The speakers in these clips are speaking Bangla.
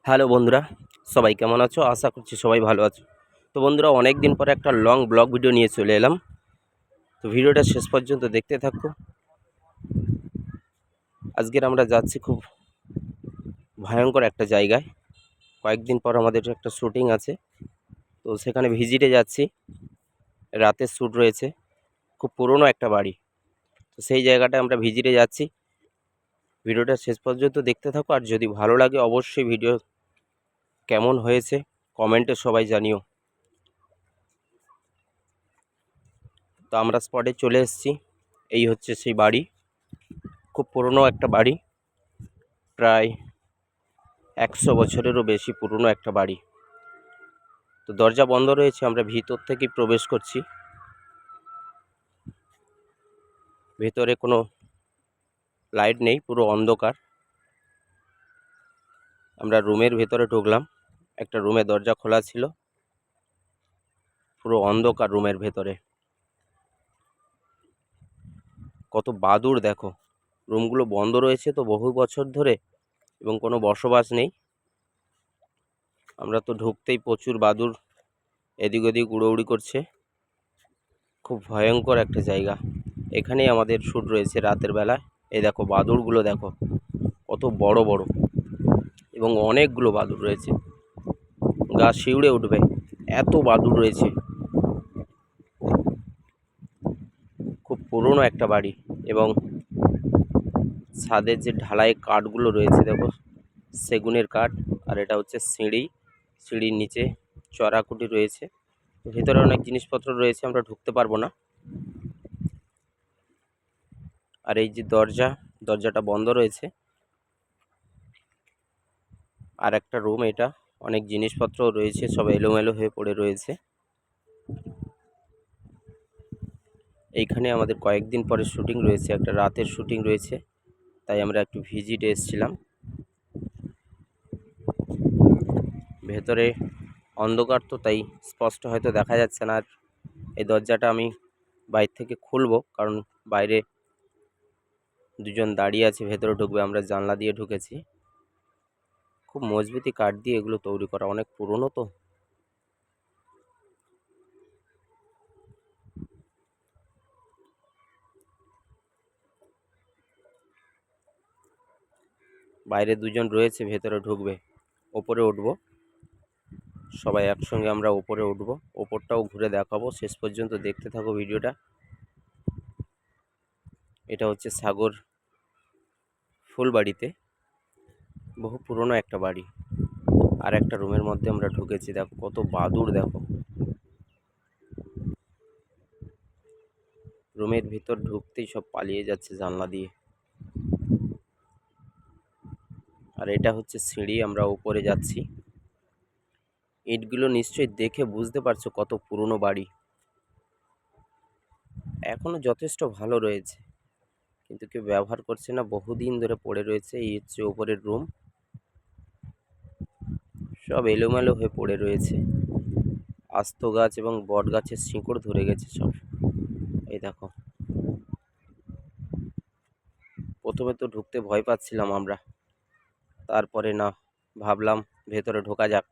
হ্যালো বন্ধুরা, সবাই কেমন আছো? আশা করছি সবাই ভালো আছো। তো বন্ধুরা, অনেক দিন পরে একটা লং ব্লগ ভিডিও নিয়ে চলে এলাম। তো ভিডিওটা শেষ পর্যন্ত দেখতে থাকো। আজকের আমরা যাচ্ছি খুব ভয়ঙ্কর একটা জায়গায়। কয়েকদিন পর আমাদের একটা শ্যুটিং আছে, তো সেখানে ভিজিটে যাচ্ছি। রাতের শ্যুট রয়েছে, খুব পুরনো একটা বাড়ি। তো সেই জায়গাটায় আমরা ভিজিটে যাচ্ছি। ভিডিওটা শেষ পর্যন্ত দেখতে থাকো, আর যদি ভালো লাগে অবশ্যই ভিডিও কেমন হয়েছে কমেন্টে সবাই জানিও। তো আমরা স্পটে চলে এসেছি। এই হচ্ছে সেই বাড়ি, খুব পুরনো একটা বাড়ি, প্রায় 100 বছরেরও বেশি পুরনো একটা বাড়ি। তো দরজা বন্ধ রয়েছে, আমরা ভিতর থেকেই প্রবেশ করছি। ভেতরে কোনো লাইট নেই, পুরো অন্ধকার। আমরা রুমের ভেতরে ঢুকলাম, একটা রুমে দরজা খোলা ছিল, পুরো অন্ধকার রুমের ভেতরে। কত বাদুড় দেখো, রুমগুলো বন্ধ রয়েছে তো বহু বছর ধরে, এবং কোনো বসবাস নেই। আমরা তো ঢুকতেই প্রচুর বাদুড় এদিক ওদিক উড়োউড়ি করছে। খুব ভয়ঙ্কর একটা জায়গা। এখানেই আমাদের শ্যুট রয়েছে রাতের বেলা। এই দেখো বাদুড়গুলো দেখো, কত বড় বড়, এবং অনেকগুলো বাদুড় রয়েছে, গা শিউড়ে উঠবে, এত বাদুড় রয়েছে। খুব পুরনো একটা বাড়ি, এবং ছাদের যে ঢালাই কাঠগুলো রয়েছে দেখো, সেগুনের কাঠ। আর এটা হচ্ছে সিঁড়ি, সিঁড়ির নিচে চড়াকুটি রয়েছে। ভেতরে অনেক জিনিসপত্র রয়েছে, আমরা ঢুকতে পারবো না। আর এই যে দরজাটা বন্ধ রয়েছে। আর একটা রুম এটা, অনেক জিনিসপত্র রয়েছে, সব এলোমেলো হয়ে পড়ে রয়েছে। এইখানে আমাদের কয়েকদিন পরে শ্যুটিং রয়েছে, একটা রাতের শ্যুটিং রয়েছে, তাই আমরা একটু ভিজিটে এসেছিলাম। ভেতরে অন্ধকার তো, তাই স্পষ্ট হয়তো দেখা যাচ্ছে না। আর এই দরজাটা আমি বাইরে থেকে খুলবো, কারণ বাইরে দুজন দাঁড়িয়ে আছে, ভেতরে ঢুকবে। আমরা জানলা দিয়ে ঢুকেছি। খুব মজবুতি কাঠ দিয়ে এগুলো তৈরি করা, অনেক পুরনো তো। বাইরে দুজন রয়েছে, ভেতরে ঢুকবে। ওপরে উঠবো, সবাই একসঙ্গে আমরা ওপরে উঠবো, ওপরটাও ঘুরে দেখাবো। শেষ পর্যন্ত দেখতে থাকো ভিডিওটা। এটা হচ্ছে সাগর ফুলবাড়িতে, বহু পুরনো একটা বাড়ি। আর একটা রুমের মধ্যে আমরা ঢুকেছি, দেখো কত বাদুড় দেখো। রুমের ভিতর ঢুকতেই সব পালিয়ে যাচ্ছে জানলা দিয়ে। আর এটা হচ্ছে সিঁড়ি, আমরা উপরে যাচ্ছি। ইটগুলো নিশ্চয়ই দেখে বুঝতে পারছো কত পুরনো বাড়ি। এখনো যথেষ্ট ভালো রয়েছে, কিন্তু কেউ ব্যবহার করছে না, বহুদিন ধরে পড়ে রয়েছে। এই হচ্ছে উপরের রুম, সব এলোমেলো হয়ে পড়ে রয়েছে। আস্ত গাছ এবং বট গাছের শিকড় ধরে গেছে সব। এই দেখো, প্রথমে তো ঢুকতে ভয় পাচ্ছিলাম আমরা, তারপরে না, ভাবলাম ভেতরে ঢোকা যাক,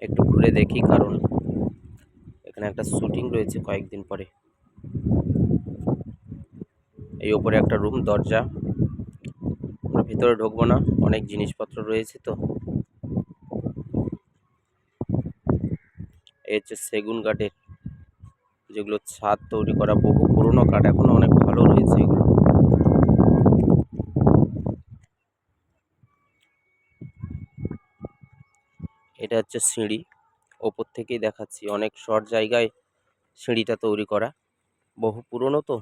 একটু ঘুরে দেখি, কারণ এখানে একটা শ্যুটিং রয়েছে কয়েকদিন পরে। এই ওপরে একটা রুম, দরজা। আমরা ভেতরে ঢুকবো না, অনেক জিনিসপত্র রয়েছে তো। এই হচ্ছে সেগুন কাঠের, যেগুলো ছাদ তৈরি করা, বহু পুরনো কাঠ, এখনো অনেক ভালো রয়েছে এগুলো। এটা হচ্ছে সিঁড়ি, ওপর থেকেই দেখাচ্ছি। অনেক শর্ট জায়গায় সিঁড়িটা তৈরি করা, বহু পুরনো তো,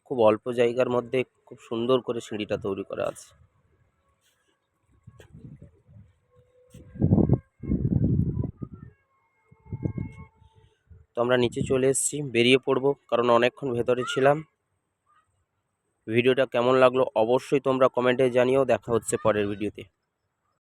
খুব অল্প জায়গার মধ্যে খুব সুন্দর করে সিঁড়িটা তৈরি করা আছে। তো আমরা নিচে চলে এসেছি, বেরিয়ে পড়বো, কারণ অনেকক্ষণ ভেতরে ছিলাম। ভিডিওটা কেমন লাগলো অবশ্যই তোমরা কমেন্টে জানিও। দেখা হচ্ছে পরের ভিডিওতে।